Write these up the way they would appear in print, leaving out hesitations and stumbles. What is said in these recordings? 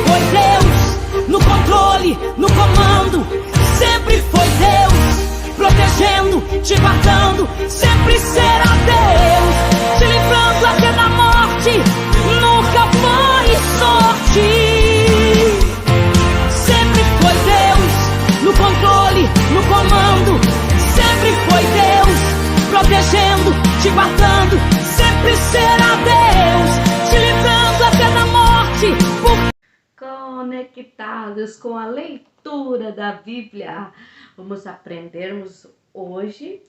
foi Deus, no controle, no comando. Sempre foi Deus, protegendo, te guardando. Sempre será Deus, te livrando até da morte. Nunca foi sorte. Sempre foi Deus, no controle, no comando. Sempre foi Deus, protegendo, te guardando. Sempre será Deus, te livrando até da morte. Conectados com a leitura da Bíblia, vamos aprendermos hoje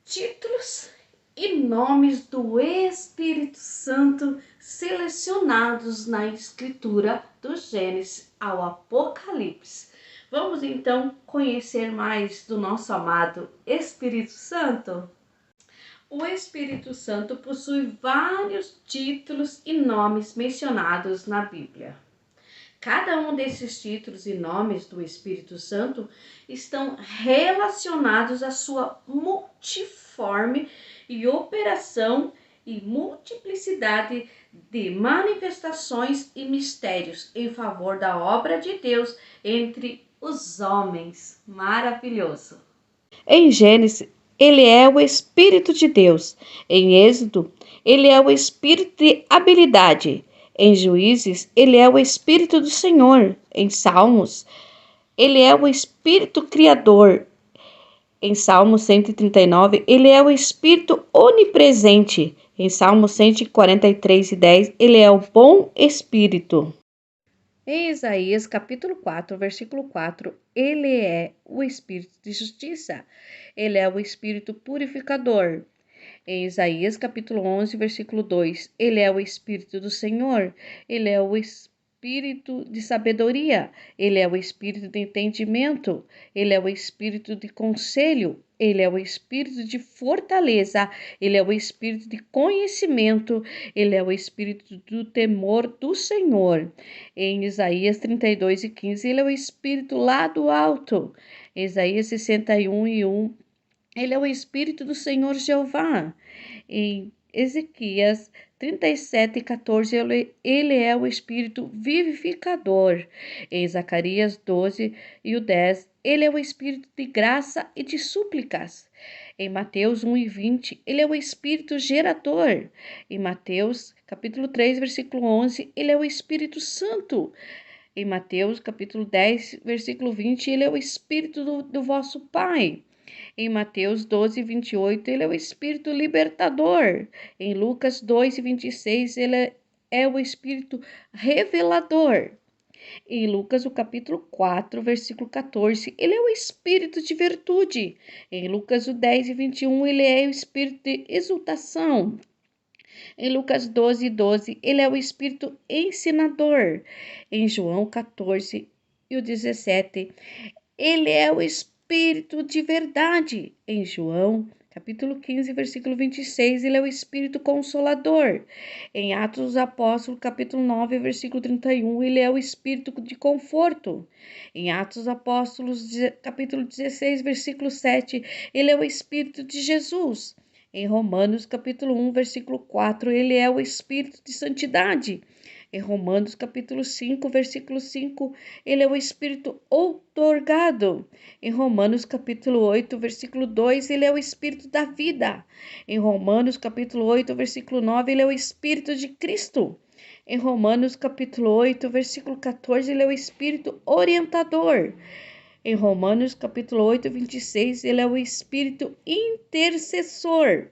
títulos e nomes do Espírito Santo selecionados na Escritura do Gênesis ao Apocalipse. Vamos então conhecer mais do nosso amado Espírito Santo? O Espírito Santo possui vários títulos e nomes mencionados na Bíblia. Cada um desses títulos e nomes do Espírito Santo estão relacionados à sua multiforme e operação e multiplicidade de manifestações e mistérios em favor da obra de Deus entre os homens. Maravilhoso! Em Gênesis, ele é o Espírito de Deus. Em Êxodo, ele é o Espírito de habilidade. Em Juízes, ele é o Espírito do Senhor. Em Salmos, ele é o Espírito Criador. Em Salmo 139, ele é o Espírito onipresente. Em Salmo 143:10, ele é o bom Espírito. Em Isaías, capítulo 4, versículo 4, ele é o Espírito de justiça. Ele é o Espírito purificador. Em Isaías, capítulo 11, versículo 2, ele é o Espírito do Senhor. Ele é o Espírito de sabedoria. Ele é o Espírito de entendimento. Ele é o Espírito de conselho. Ele é o Espírito de fortaleza. Ele é o Espírito de conhecimento. Ele é o Espírito do temor do Senhor. Em Isaías 32:15, ele é o Espírito lá do alto. Em Isaías 61:1, ele é o Espírito do Senhor Jeová. Em Ezequias 37:14, ele é o Espírito vivificador. Em Zacarias 12:10, ele é o Espírito de graça e de súplicas. Em Mateus 1:20, ele é o Espírito gerador. Em Mateus capítulo 3, versículo 11, ele é o Espírito Santo. Em Mateus capítulo 10, versículo 20, ele é o Espírito do vosso Pai. Em Mateus 12:28, ele é o Espírito libertador. Em Lucas 2:26, ele é o Espírito revelador. Em Lucas, o capítulo 4, versículo 14, ele é o Espírito de virtude. Em Lucas 10:21, ele é o Espírito de exultação. Em Lucas 12:12, ele é o Espírito ensinador. Em João 14:17, ele é o Espírito de verdade. Em João, capítulo 15, versículo 26, ele é o Espírito consolador. Em Atos dos Apóstolos, capítulo 9, versículo 31, ele é o Espírito de conforto. Em Atos dos Apóstolos, capítulo 16, versículo 7, ele é o Espírito de Jesus. Em Romanos, capítulo 1, versículo 4, ele é o Espírito de santidade. Em Romanos, capítulo 5, versículo 5, ele é o Espírito outorgado. Em Romanos, capítulo 8, versículo 2, ele é o Espírito da vida. Em Romanos, capítulo 8, versículo 9, ele é o Espírito de Cristo. Em Romanos, capítulo 8, versículo 14, ele é o Espírito orientador. Em Romanos, capítulo 8, 26, ele é o Espírito intercessor.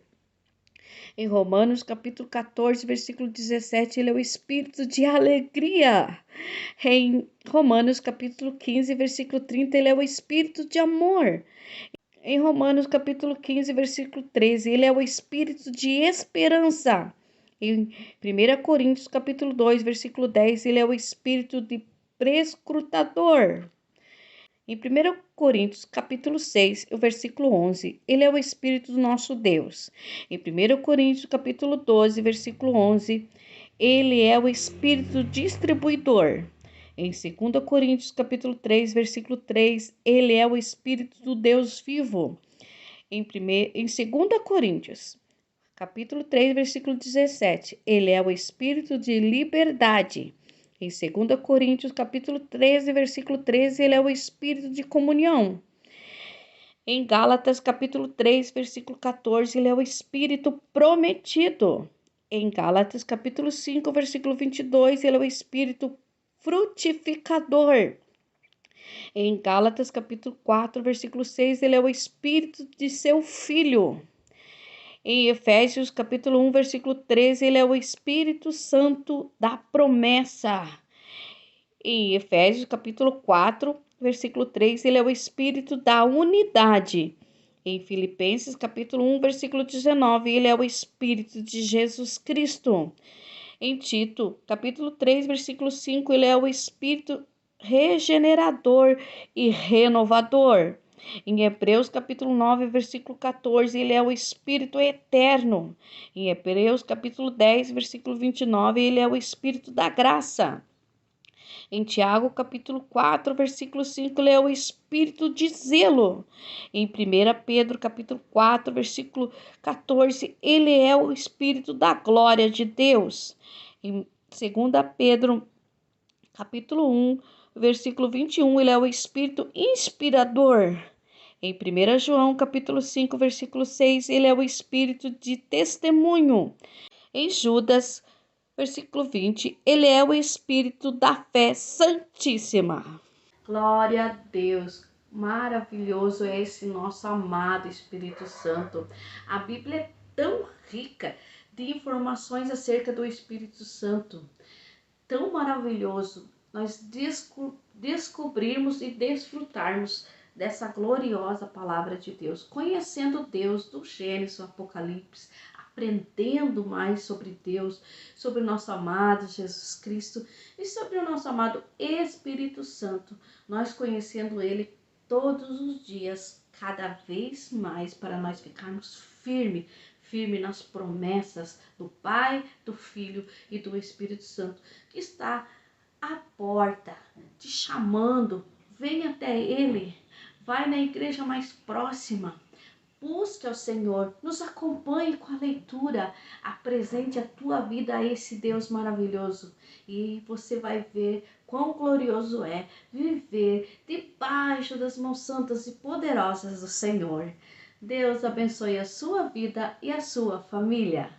Em Romanos, capítulo 14, versículo 17, ele é o Espírito de alegria. Em Romanos, capítulo 15, versículo 30, ele é o Espírito de amor. Em Romanos, capítulo 15, versículo 13, ele é o Espírito de esperança. Em 1 Coríntios, capítulo 2, versículo 10, ele é o Espírito de prescrutador. Em 1 Coríntios, capítulo 6, o versículo 11, ele é o Espírito do nosso Deus. Em 1 Coríntios, capítulo 12, versículo 11, ele é o Espírito distribuidor. Em 2 Coríntios, capítulo 3, versículo 3, ele é o Espírito do Deus vivo. Em 2 Coríntios, capítulo 3, versículo 17, ele é o Espírito de liberdade. Em 2 Coríntios, capítulo 13, versículo 13, ele é o espírito de comunhão. Em Gálatas, capítulo 3, versículo 14, ele é o espírito prometido. Em Gálatas, capítulo 5, versículo 22, ele é o espírito frutificador. Em Gálatas, capítulo 4, versículo 6, ele é o espírito de seu filho. Em Efésios, capítulo 1, versículo 13, ele é o Espírito Santo da promessa. Em Efésios, capítulo 4, versículo 3, ele é o Espírito da unidade. Em Filipenses, capítulo 1, versículo 19, ele é o Espírito de Jesus Cristo. Em Tito, capítulo 3, versículo 5, ele é o Espírito regenerador e renovador. Em Hebreus, capítulo 9, versículo 14, ele é o Espírito eterno. Em Hebreus, capítulo 10, versículo 29, ele é o Espírito da graça. Em Tiago, capítulo 4, versículo 5, ele é o espírito de zelo. Em 1 Pedro, capítulo 4, versículo 14, ele é o espírito da glória de Deus. Em 2 Pedro, capítulo 1, versículo 21, ele é o espírito inspirador. Em 1 João, capítulo 5, versículo 6, ele é o espírito de testemunho. Em Judas, versículo 20, ele é o espírito da fé santíssima. Glória a Deus, maravilhoso é esse nosso amado Espírito Santo. A Bíblia é tão rica de informações acerca do Espírito Santo, tão maravilhoso nós descobrirmos e desfrutarmos dessa gloriosa palavra de Deus, conhecendo Deus do Gênesis ao Apocalipse, aprendendo mais sobre Deus, sobre o nosso amado Jesus Cristo e sobre o nosso amado Espírito Santo, nós conhecendo Ele todos os dias, cada vez mais, para nós ficarmos firme nas promessas do Pai, do Filho e do Espírito Santo, que está à porta, te chamando. Vem até Ele, vai na igreja mais próxima, busque ao Senhor, nos acompanhe com a leitura, apresente a tua vida a esse Deus maravilhoso e você vai ver quão glorioso é viver debaixo das mãos santas e poderosas do Senhor. Deus abençoe a sua vida e a sua família.